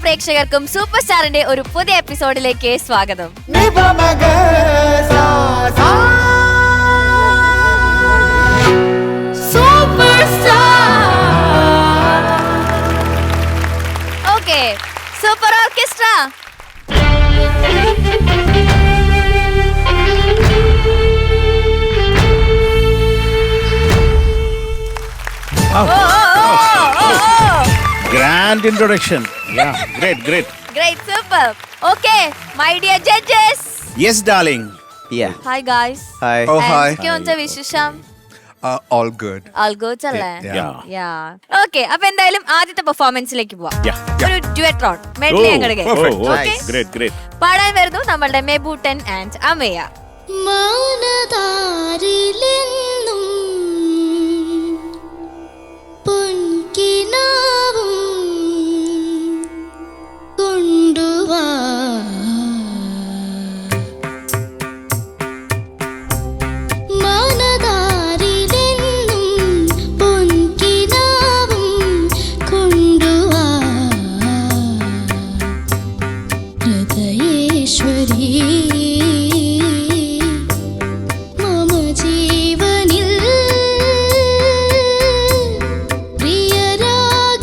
പ്രേക്ഷകർക്കും സൂപ്പർ സ്റ്റാറിന്റെ ഒരു പുതിയ എപ്പിസോഡിലേക്ക് സ്വാഗതം. Okay, super orchestra. Grand introduction. Yeah, great. Great, super. Okay, my dear judges. Yes, darling. Yeah. Hi guys. Hi. Oh, hi. എന്തൊക്കെയുണ്ട് വിശേഷം? All good. All good അല്ലേ? Yeah. Okay, അപ്പൊ എന്തായാലും ആദ്യത്തെ പെർഫോമൻസിലേക്ക് പോവാം. ഒരു ഡ്യുവറ്റ് റൗണ്ട് മെഡ്ലി അങ്ങോട്ട് Perfect. Okay? Nice. Great. പാടാൻ വരുന്നു നമ്മളുടെ മെബൂട്ടൻ ആൻഡ് അമയ. മാനതാരിലെന്നും പൊൻകിനാവും കൊണ്ടുവാ മാനതാരിലെന്നും പൊൻകിനാവും കൊണ്ടുവാ ഹൃദയേശ്വരി മമ ജീവനിൽ പ്രിയരാഗമായി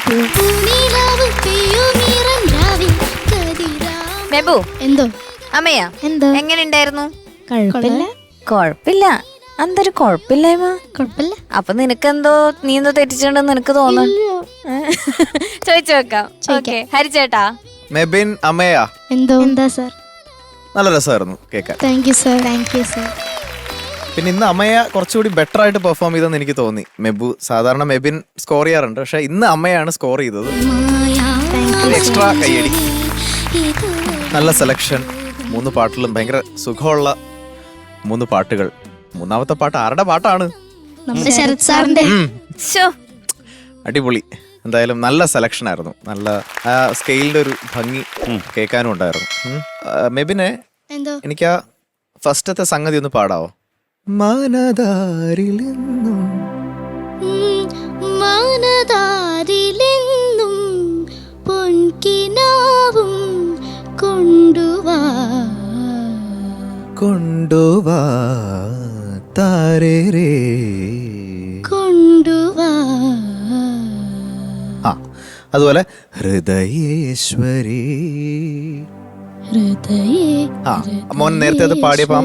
പൂനിലാവ് പെയ്യുമീറൻ രാവിൽ മെബു എന്തോ അമ്മയാ എന്തോ എങ്ങനെയുണ്ടായിരുന്നു? കുഴപ്പമില്ല കൊഴപ്പില്ല. എന്തൊരു കൊഴപ്പില്ലായ്മ? കുഴപ്പമില്ല. അപ്പൊ നിനക്കെന്തോ നീ എന്തോ തെറ്റിച്ചിട്ടുണ്ടെന്ന് നിനക്ക് തോന്നുന്നു. ചോദിച്ചു വെക്കാം. ഓക്കെ ഹരിച്ചേട്ടാ. മെബിൻ അമ്മയാ എന്തോ എന്താ സാർ? നല്ല രസമായിരുന്നു കേൾക്കാൻ. Thank you sir. Thank you sir. പിന്നെ ഇന്ന് അമ്മയ കുറച്ചുകൂടി ബെറ്റർ ആയിട്ട് പെർഫോം ചെയ്തെന്ന് എനിക്ക് തോന്നി. മെബു സാധാരണ മെബിൻ സ്കോർ ചെയ്യാറുണ്ട്, പക്ഷെ ഇന്ന് അമ്മയാണ് സ്കോർ ചെയ്തത്. എക്സ്ട്രാ കയ്യടി. നല്ല സെലക്ഷൻ. 3 പാട്ടിലും ഭയങ്കര സുഖമുള്ള 3 പാട്ടുകൾ. മൂന്നാമത്തെ പാട്ട് ആരുടെ പാട്ടാണ്? നമ്മുടെ ശരത് സാറിന്റെ. ശോ. അടിപൊളി. എന്തായാലും നല്ല സെലക്ഷൻ ആയിരുന്നു. നല്ല ആ സ്കെയിലിന്റെ ഒരു ഭംഗി കേൾക്കാനും ഉണ്ടായിരുന്നു. മെബിനെ എന്തോ എനിക്ക് ആ ഫസ്റ്റത്തെ സംഗതി ഒന്ന് പാടാവോ? മനതാരിലെന്നും മനതാരിലെന്നും പൊൻകിനാവും കൊണ്ടുവാ കൊണ്ടുവാ താരേ കൊണ്ടുവാ. ആ അതുപോലെ ഹൃദയേശ്വരി. ആ മോൻ നേരത്തെ അത് പാടിയപ്പം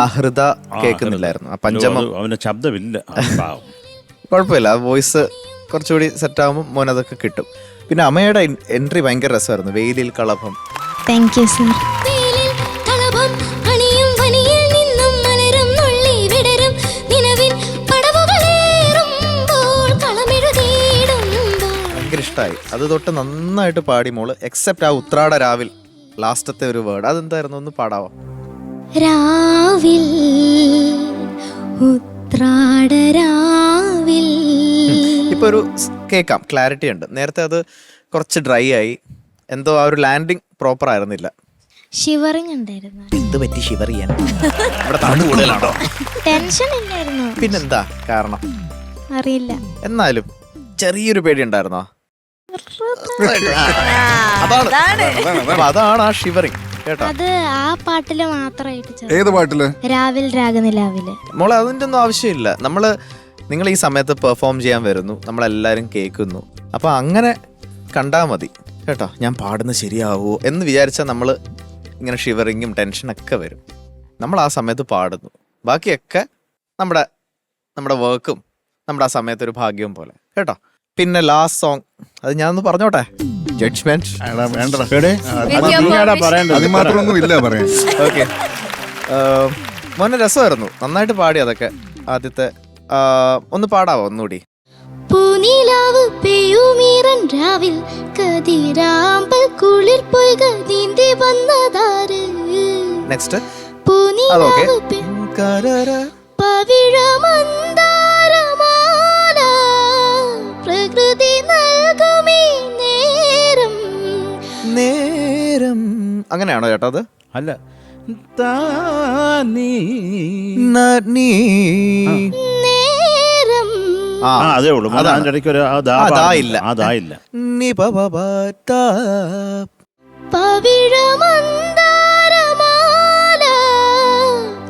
ആ ഹൃദ കേൾക്കുന്നില്ലായിരുന്നു. ആ പഞ്ചമം അവന്റെ ശബ്ദമില്ല. കുഴപ്പമില്ല, ആ വോയിസ് കുറച്ചുകൂടി സെറ്റ് ആകുമ്പോൾ മോൻ അതൊക്കെ കിട്ടും. പിന്നെ അമ്മയുടെ എൻട്രി ഭയങ്കര രസമായിരുന്നു. വെയിലിൽ കളഭം. Thank you sir. ഭയങ്കര ഇഷ്ടമായി. അത് തൊട്ട് നന്നായിട്ട് പാടി മോള്. എക്സെപ്റ്റ് ആ ഉത്രാട രാവിൽ ലാസ്റ്റത്തെ ഒരു വേർഡ് അതെന്തായിരുന്നു? ഒന്ന് പാടാവോ? രാവിൽ ഉത്രാടരാവിൽ. ഇപ്പൊ ഒരു കേക്കാം, ക്ലാരിറ്റി ഉണ്ട്. നേരത്തെ അത് കുറച്ച് ഡ്രൈ ആയി. എന്തോ ആ ഒരു ലാൻഡിങ് പ്രോപ്പർ ആയിരുന്നില്ല. ഷിവറിങ് ഉണ്ടായിരുന്നു. എന്ത് പറ്റി ഷിവർ ചെയ്യാൻ? ഇവിടെ തണു കൂടുതലാണോ? ടെൻഷൻ ഇല്ലായിരുന്നു. പിന്നെന്താ കാരണം? അറിയില്ല. എന്നാലും ചെറിയൊരു പേടി ഉണ്ടായിരുന്നോ? അതാണ് ആ ഷിവറിങ് കേട്ടോ. അത് ആ പാട്ടില് മാത്രമായിട്ട്. ഏത് പാട്ടില്? രാവിൽ രാഗനിലാവില്. മോളെ അതിന്റെ ഒന്നും ആവശ്യമില്ല. നിങ്ങൾ ഈ സമയത്ത് പെർഫോം ചെയ്യാൻ വരുന്നു, നമ്മളെല്ലാരും കേൾക്കുന്നു. അപ്പൊ അങ്ങനെ കണ്ടാ മതി കേട്ടോ. ഞാൻ പാടുന്നത് ശരിയാവോ എന്ന് വിചാരിച്ചാൽ നമ്മൾ ഇങ്ങനെ ഷിവറിങ്ങും ടെൻഷനൊക്കെ വരും. നമ്മൾ ആ സമയത്ത് പാടുന്നു, ബാക്കിയൊക്കെ നമ്മുടെ വർക്കും നമ്മുടെ ആ സമയത്ത് ഒരു ഭാഗ്യവും പോലെ കേട്ടോ. പിന്നെ ലാസ്റ്റ് സോങ് അത് ഞാനൊന്ന് പറഞ്ഞോട്ടെ. ജഡ്ജ്മെന്റ് അത് മാത്രമൊന്നും ഇല്ല പറയാൻ. ഓക്കെ. മോനെ രസമായിരുന്നു, നന്നായിട്ട് പാടി. അതൊക്കെ ആദ്യത്തെ ഒന്ന് പാടാവോ ഒന്നുകൂടി? പൂനിലാവ് പെയ്യുമീറൻ രാവിൽ കതിരാമ്പൽ കുളിർ പൊയ്ക നീന്തി വന്നതാര്. നെക്സ്റ്റ് പൂനിലാവ് പവിഴമന്താരമാല പ്രകൃതി നൽകുമീ നേരം. നേരം അങ്ങനെയാണോ ചേട്ടാ? അത് അല്ല. നേരം അതേ ഉള്ളൂ. അതിന്റെ ഇടയ്ക്ക് ഒരു അതായില്ല. പവിഴമന്താരമാല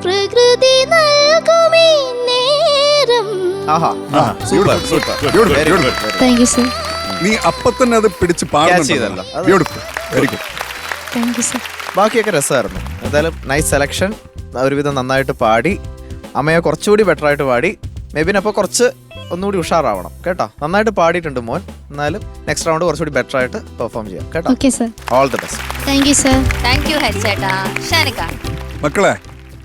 പ്രകൃതി നൽകുമീ നേരം. Thank you sir. നീ അപ്പൊ തന്നെ അത് പിടിച്ച് പാടുന്നുണ്ടല്ലോ. Beautiful. Very good. Thank you sir. ബാക്കിയൊക്കെ രസമായിരുന്നു. എന്തായാലും നൈസ് സെലക്ഷൻ. ഒരുവിധം നന്നായിട്ട് പാടി. അമ്മയെ കുറച്ചുകൂടി ബെറ്റർ ആയിട്ട് പാടി. മെബിനപ്പോൾ കുറച്ച് ഒന്നുകൂടി ഉഷാറാവണം കേട്ടോ. നന്നായിട്ട് പാടിയിട്ടുണ്ട് മോൻ. എന്നാലും നെക്സ്റ്റ് റൗണ്ട് കുറച്ചുകൂടി ബെറ്റർ ആയിട്ട് പെർഫോം ചെയ്യാം കേട്ടോ. Okay sir. All the best. Thank you sir. Thank you ഹരിച്ചേട്ടാ. ഷാനിക മക്കളെ,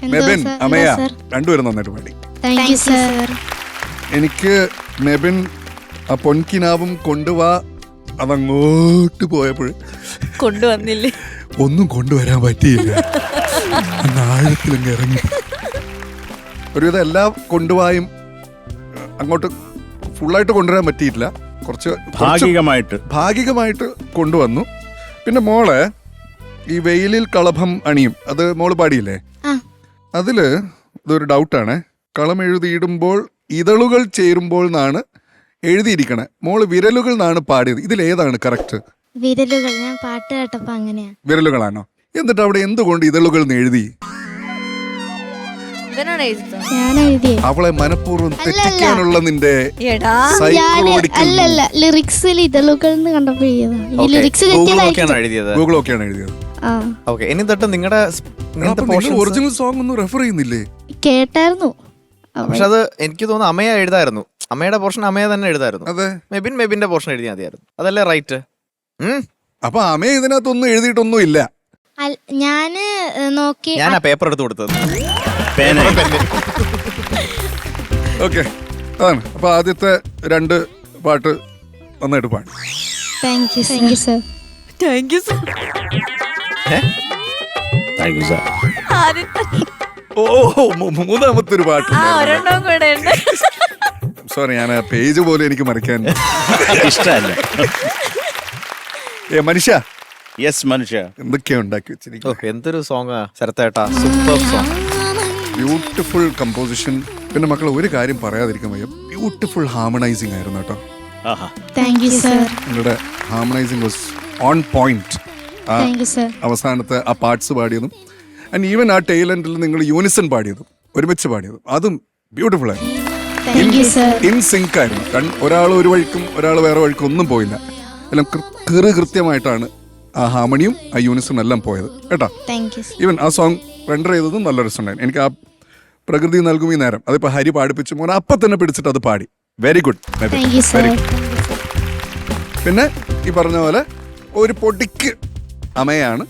എന്തോ മെബിൻ സർ? അമയ എന്താ സർ? രണ്ടുപേരും നന്നായിട്ട് പാടി. Thank you sir. എനിക്ക് മെബിൻ ആ പൊൻകിനാവും കൊണ്ടുവാ അതങ്ങോട്ട് പോയപ്പോൾ കൊണ്ടുവന്നില്ലേ? ഒന്നും കൊണ്ടുവരാൻ പറ്റിയില്ല. അങ്ങ് ആഴത്തിലങ്ങ് ഇറങ്ങി. ഒരുവിധം എല്ലാം കൊണ്ടുപോയും അങ്ങോട്ട് ഫുള്ളായിട്ട് കൊണ്ടുവരാൻ പറ്റിയില്ല. കുറച്ച് ഭാഗികമായിട്ട് കൊണ്ടുവന്നു. പിന്നെ മോളെ ഈ വെയിലിൽ കളഭം അണിയും അത് മോള് പാടിയില്ലേ? അതില് ഇതൊരു ഡൗട്ടാണ്. കളം എഴുതിയിടുമ്പോൾ ഇതളുകൾ ചേരുമ്പോൾ എന്നാണ് എഴുതിയിരിക്കണേ. മോള് വിരലുകൾ എന്നാണ് പാടിയത്. ഇതിലേതാണ് കറക്റ്റ്? വിരലുകൾ. ഞാൻ പാട്ട് കേട്ടപ്പോ അങ്ങനെയാ. വിരലുകളാണോ? എന്നിട്ട് അവിടെ എന്തുകൊണ്ട് ഇതളുകൾ എന്ന് എഴുതി? ഇവനാണ് എഴുതുന്നത്. ഞാൻ എഴുതിയേ. അവളെ മനഃപൂർവ്വം തെറ്റിക്കാനുള്ള നിന്റെ എടാ സൈക്കോളജിക്കൽ അല്ലല്ല, ലിറിക്സിൽ ഇതളുകൾ എന്ന് കണ്ടപ്പോ എഴുതിയതാ. ഈ ലിറിക്സ് ഗൂഗിളൊക്കെയാണ് എഴുതിയത്. ഗൂഗിൾ ഒക്കെയാണ് എഴുതിയത്. ആ ഓക്കെ, ഇനി തൊട്ട് നിങ്ങളുടെ ഒറിജിനൽ സോങ് ഒന്നും റെഫർ ചെയ്യുന്നില്ലേ? കേട്ടായിരുന്നു. പക്ഷെ അത് എനിക്ക് തോന്നുന്നു അമ്മയെ എഴുതായിരുന്നു. അമ്മയുടെ പോർഷൻ അമ്മയെ തന്നെ എഴുതായിരുന്നു. അതെ, മെബിന്റെ പോർഷൻ എഴുതിയാൽ മതിയായിരുന്നു. അതല്ലേ റൈറ്റ്? അപ്പൊ അമ്മ ഇതിനകത്തൊന്നും എഴുതിയിട്ടൊന്നും ഇല്ല. ഞാന് നോക്കി ഞാൻ ആ പേപ്പർ എടുത്ത് കൊടുത്തത്. ഓക്കെ, അതാണ്. അപ്പൊ ആദ്യത്തെ 2 പാട്ട് നന്നായിട്ട് പാടി. Thank you sir. Thank you sir. Thank you sir. ഓ, മൂന്നാമത്തെ ഒരു പാട്ട്. ഒരെണ്ണം കൂടെ ഉണ്ട്. സോറി, ഞാൻ ആ പേജ് പോലെ എനിക്ക് മറിക്കാൻ ഇഷ്ടമല്ല. മനുഷ്യ, യെസ് മനുഷ്യ. എന്തൊക്കെയാ ഉണ്ടാക്കി വെച്ചിരിക്കുന്നത്. എന്തൊരു സോങ്ങാ ശരത്തേട്ടാ, സൂപ്പർ സോങ്. Beautiful composition. പിന്നെ മക്കൾ ഒരു കാര്യം പറയാതിരിക്കാൻ വയ്യ, ബ്യൂട്ടിഫുൾ ഹാർമണൈസിങ് ആയിരുന്നു കേട്ടോ. Thank you sir. നിങ്ങളുടെ harmonising was on point. Thank you sir. അവസാനത്തെ ആ പാർട്സ് പാടിയതും ആൻഡ് ഈവൻ ആ ടൈലൻഡിൽ നിങ്ങൾ യൂണിസൺ പാടിയതും ഒരുമിച്ച് പാടിയതും അതും ബ്യൂട്ടിഫുൾ ആയിരുന്നു. Thank you sir. In sync ആയിരുന്നു. ഒരാൾ ഒരു വഴിക്കും ഒരാൾ വേറെ വഴിക്കും ഒന്നും പോയില്ല. എല്ലാം കൃത്യമായിട്ടാണ് ആ ഹാർമണിയും ആ യൂണിസണും എല്ലാം പോയത് കേട്ടോ. Thank U. ഈവൻ ആ സോങ് റെൻഡർ ചെയ്തതും നല്ല രസമുണ്ടായിരുന്നു. എനിക്ക് ആ പ്രകൃതി നൽകും ഈ നേരം അതിപ്പോൾ ഹരി പാടിപ്പിച്ച് മോനെ അപ്പം തന്നെ പിടിച്ചിട്ട് അത് പാടി. Very good. Thank you sir. പിന്നെ ഈ പറഞ്ഞ പോലെ ഒരു പൊടിക്ക് അമ്മയാണ്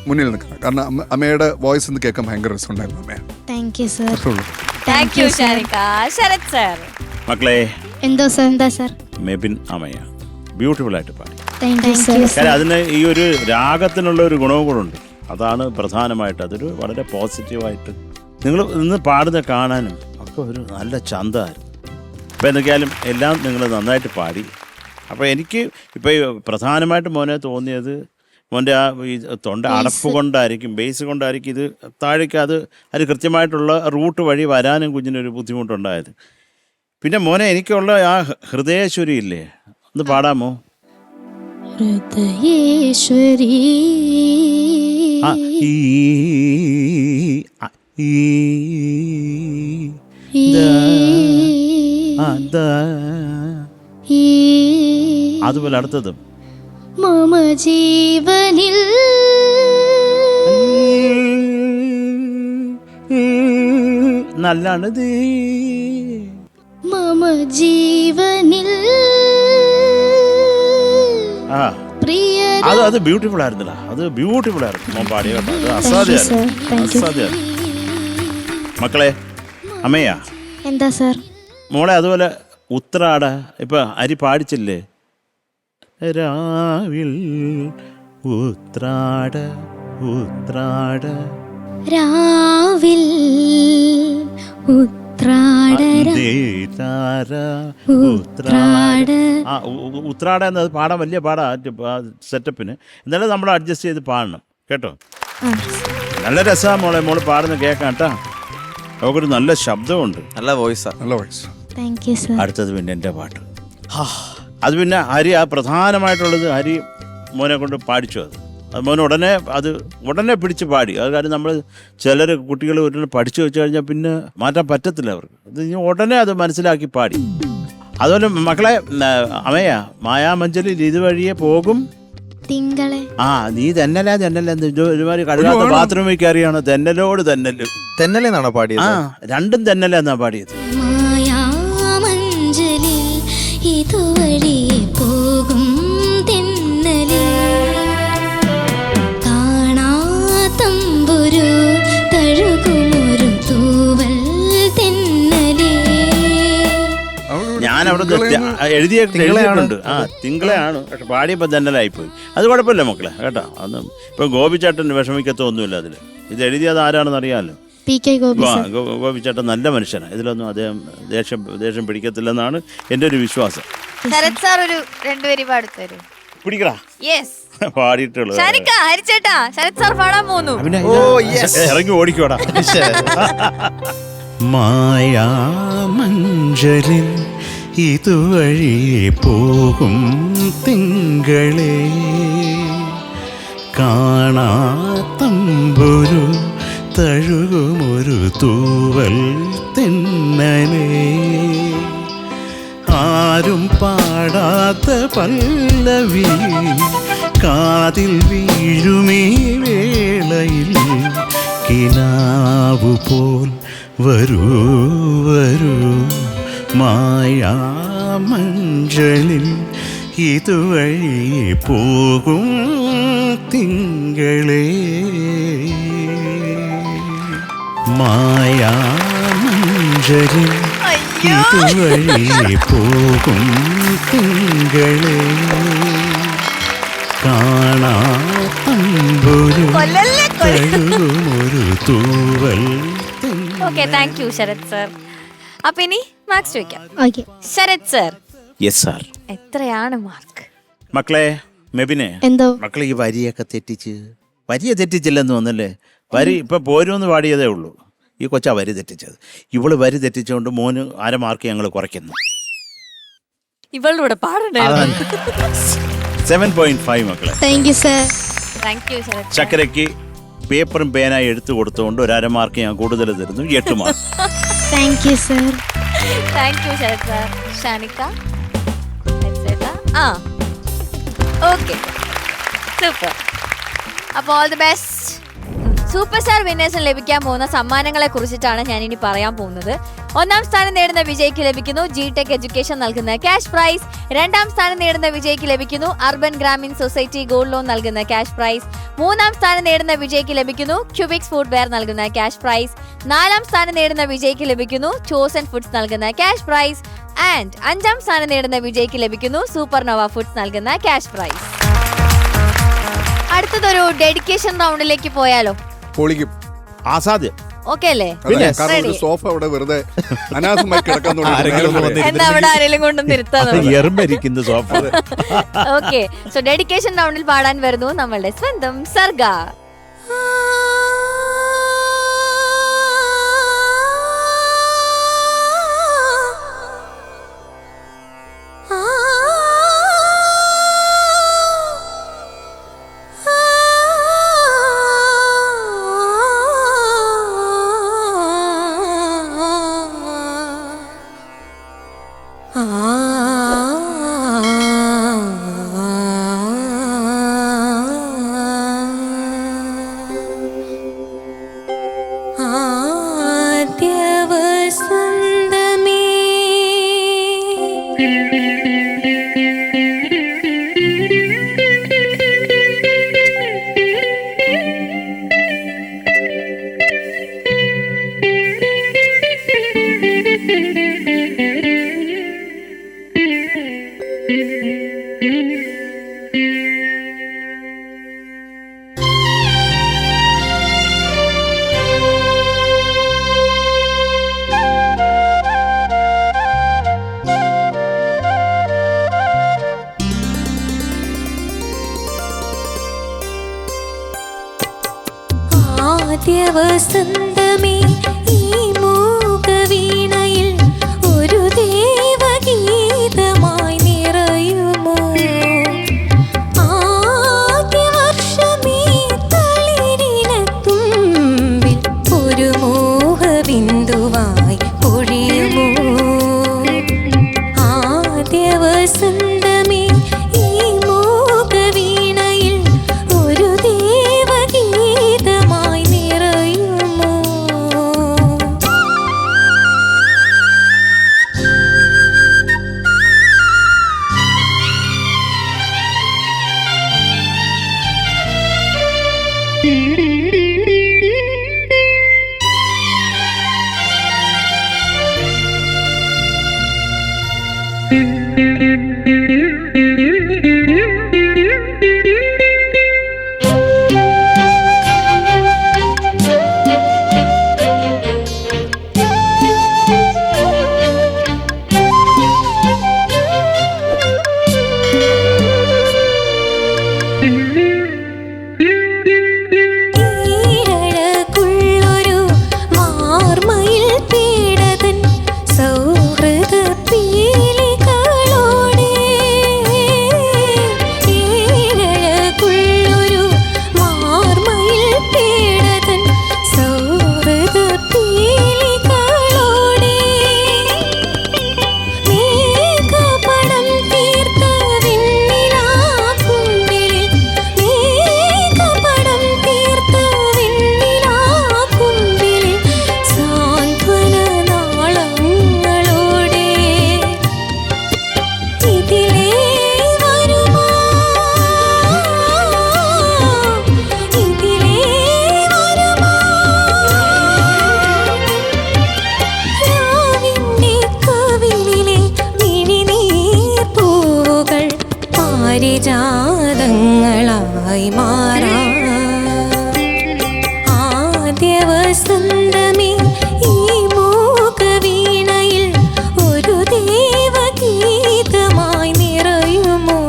മുന്നിൽ നിൽക്കുന്നത്. കാരണം അമ്മയുടെ വോയിസ് ഒന്ന് കേൾക്കാൻ ഭയങ്കര രസമുണ്ടായിരുന്നു. അമ്മയാണ്. Thank you sir. Thank you Shanika. Sarath sir. മക്കളെ, എന്തോ സർ. എന്താ സർ? മെബിൻ അമയ ബ്യൂട്ടിഫുൾ ആയിട്ട് പാടി. Thank you sir. കാരണം അതിന് ഈ ഒരു രാഗത്തിനുള്ള ഒരു ഗുണവും കൂടെ ഉണ്ട്. അതാണ് പ്രധാനമായിട്ട്. അതൊരു വളരെ പോസിറ്റീവായിട്ട് നിങ്ങൾ ഇന്ന് പാടുന്ന കാണാനും ഒക്കെ ഒരു നല്ല ചന്തമായിരുന്നു. അപ്പോൾ എന്തൊക്കെയാലും എല്ലാം നിങ്ങൾ നന്നായിട്ട് പാടി. അപ്പോൾ എനിക്ക് ഇപ്പോൾ ഈ പ്രധാനമായിട്ട് മോനെ തോന്നിയത് മോൻ്റെ ആ ഈ തൊണ്ട അടപ്പ് കൊണ്ടായിരിക്കും, ബേസ് കൊണ്ടായിരിക്കും ഇത് താഴേക്ക് അത് കൃത്യമായിട്ടുള്ള റൂട്ട് വഴി വരാനും കുഞ്ഞിനൊരു ബുദ്ധിമുട്ടുണ്ടായത്. പിന്നെ മോനെ എനിക്കുള്ള ആ ഹൃദയേശ്വരി ഇല്ലേ, ഒന്ന് പാടാമോ? ഹൃദയേശ്വരി അതുപോലെ അടുത്തതും മമ ജീവനിൽ നല്ലാണ് മമ ജീവനിൽ ആ അത് ബ്യൂട്ടിഫുൾ ആയിരുന്നില്ല. അത് ബ്യൂട്ടിഫുൾ ആയിരുന്നു മോൻ പാടിയ കേട്ടോ. അത് അസാധ്യമായിരുന്നു. മക്കളെ, അമ്മയാ എന്താ സർ? മോളെ അതുപോലെ ഉത്രാട ഇപ്പൊ അരി പാടിച്ചില്ലേ? രാവിൽ ഉത്രാട ഉത്രാട രാവിൽ ഉത്രാട ഉത്രാട എന്നത് പാടാൻ വലിയ പാടാ സെറ്റപ്പിന്. എന്നാലും നമ്മൾ അഡ്ജസ്റ്റ് ചെയ്ത് പാടണം കേട്ടോ. നല്ല രസമാണ് മോളെ, മോള് പാടുന്ന കേൾക്കാം കേട്ടോ. അവക്കൊരു നല്ല ശബ്ദമുണ്ട്, നല്ല വോയിസാ. നല്ല വോയിസ്. Thank you sir. അടുത്തത് പിന്നെ എൻ്റെ പാട്ട്. അത് പിന്നെ ഹരി ആ പ്രധാനമായിട്ടുള്ളത് ഹരി മോനെ കൊണ്ട് പാടിച്ചു. അത് മോനെ ഉടനെ പിടിച്ച് പാടി. അത് കാര്യം നമ്മൾ ചിലർ കുട്ടികൾ ഉടനെ പഠിച്ചു വെച്ച് കഴിഞ്ഞാൽ പിന്നെ മാറ്റാൻ പറ്റത്തില്ല അവർക്ക്. ഇത് ഉടനെ അത് മനസ്സിലാക്കി പാടി. അതുപോലെ മക്കളെ, അമ്മയ മായാമഞ്ചലിൽ ഇതുവഴിയെ പോകും തിങ്കളെ. നീ തെന്നല ഒരുമാതിരി കഴുകാത്ത ബാത്റൂമിൽ കയറിയാണ് തെന്നലോട് തെന്നല്. തെന്നലെന്നാണോ പാടിയത്? രണ്ടും തെന്നല എന്നാ പാടിയത്. മായാമഞ്ചലിൽ ഇതുവഴി പോകും തെന്നലിൽ കാണാതമ്പുരു തഴുകുമൊരു തൂവൽ തെന്നലേ. ഞാൻ അവിടെ എഴുതിയിട്ടുണ്ട്. തിങ്കളെയാണ്, പക്ഷെ പാടിയപ്പോൾ തെന്നലായിപ്പോയി. അത് കുഴപ്പമില്ല മക്കളെ കേട്ടോ. അന്ന് ഇപ്പം ഗോപിച്ചേട്ടൻ വിഷമിക്കത്തൊന്നുമില്ല അതിൽ. ഇത് എഴുതിയത് ആരാണെന്ന് അറിയാമല്ലോ, ഗോപിച്ചേട്ടൻ നല്ല മനുഷ്യനാണ്. ഇതിലൊന്നും അദ്ദേഹം ദേഷ്യം പിടിക്കത്തില്ലെന്നാണ് എൻ്റെ ഒരു വിശ്വാസം. ശരത് സാർ ഒരു 2 വരി പാടുത്തരും. പിടിക്കടാ. യെസ്, പാടിയിട്ടുള്ളത് ഹരിച്ചേട്ടാ. ശരത് സാർ പാടാൻ പോകുന്നു. ഇറങ്ങി ഓടിക്കോടാ. മായാമഞ്ചലിൽ ഇതുവഴി പോകും തിങ്കളേ കാണാത്തമ്പുരു തഴുകുമൊരു തൂവൽ തെന്നലേ ആരും പാടാത്ത പല്ലവി കാതിൽ വീഴുമീ വേളയിൽ കിനാവു പോൽ വരൂ വരൂ മായാമഞ്ചലിൽ ഇതുവഴി പോകും തിങ്കളേ മായാമഞ്ചലിൽ ഇതുവഴി പോകും തിങ്കളേ കാണാമ്പൊരു തഴുകുമൊരു തൂവൽ okay, thank you Sarath sir. അപ്പൊ ഇനി മാർക്സ് ചോദിക്കാം. Okay. Sarath sir, yes sir. എത്രയാണ് മാർക്ക്? മക്കളെ മെബിനെ, എന്തോ മക്കളെ ഈ വരിയൊക്കെ വരിയെ തെറ്റിച്ചില്ലെന്ന് തോന്നല്ലേ? വരി ഇപ്പൊ പോരുമെന്ന് പാടിയതേ ഉള്ളൂ. ഈ കൊച്ചാ വരി തെറ്റിച്ചത്. ഇവള് വരി തെറ്റിച്ചുകൊണ്ട് മോന് 1/2 മാർക്ക് ഞങ്ങൾ കുറയ്ക്കുന്നു. ഇവളുടെ കൂടെ പാടണ്ടേ? 7.5 മക്കളെ. Thank you sir. Thank you Sarath. ചക്കരയ്ക്ക് പേപ്പറും പേനായി എടുത്തു കൊടുത്തുകൊണ്ട് 1/2 മാർക്ക് ഞാൻ കൂടുതൽ തരുന്നു. 8 mark. Thank you sir. Thank you Sarath sir. Shanika, okay, super. അപ്പോൾ all the best. Super star വിന്നേഴ്സിന് ലഭിക്കാൻ പോകുന്ന സമ്മാനങ്ങളെ കുറിച്ചിട്ടാണ് ഞാൻ ഇനി പറയാൻ പോകുന്നത്. 1ാം സ്ഥാനം നേടുന്ന വിജയ്ക്ക് ലഭിക്കുന്നു ജിടെക് എഡ്യൂക്കേഷൻ നൽകുന്ന ക്യാഷ് പ്രൈസ്. 2ാം സ്ഥാനം നേടുന്ന വിജയ്ക്ക് ലഭിക്കുന്നു urban Grameen society gold loan നൽകുന്ന ക്യാഷ് പ്രൈസ്. 3ാം സ്ഥാനം നേടുന്ന വിജയ്ക്ക് ലഭിക്കുന്നു ക്യൂബിക്സ് ഫുഡ്വെയർ നൽകുന്ന ക്യാഷ് പ്രൈസ്. 4ാം സ്ഥാനം നേടുന്ന വിജയ്ക്ക് ലഭിക്കുന്നു ചോസൻ ഫുഡ്സ് നൽകുന്ന ക്യാഷ് പ്രൈസ്. ആൻഡ് 5ാം സ്ഥാനം നേടുന്ന വിജയ്ക്ക് ലഭിക്കുന്നു സൂപ്പർനോവ ഫുഡ്സ് നൽകുന്ന ക്യാഷ് പ്രൈസ്. അടുത്തതൊരു ഡെഡിക്കേഷൻ റൗണ്ടിലേക്ക് പോയാലോ? പൊളിക്കും. ആസാദ്യം ഓക്കെ അല്ലേ? അതെ, കാരണം ഒരു സോഫ അവിടെ വെറുതെ അനാഥമായി കിടക്കാൻ തുടങ്ങി. എന്താ അവിടെ ആരെങ്കിലും കൊണ്ടുവന്ന് ഇരുത്താൻ? എറുമ്പരിക്കുന്ന സോഫ. ഓക്കെ, സോ ഡെഡിക്കേഷൻ റൗണ്ടിൽ പാടാൻ വരുന്നു നമ്മളുടെ സ്വന്തം സർഗ. വസന്തമേ ഈ മൂകവീണയിൽ ഒരു ദേവഗീതമായി നിറയുമോ? ആദ്യവർഷമേ തളിരിനത്തുമ്പിൽ ഒരു മോഹബിന്ദുവായി പൊഴിയുമോ? ആദ്യവസന്തമേ ഈ മൂകവീണയിൽ ഒരു ദേവഗീതമായി നിറയുമോ? ഈ പാരിജാതങ്ങളായി മാറാ ആദ്യ വസന്തമേ ഈ മൂകവീണയിൽ ഒരു ദേവഗീതമായി നിറയുമോ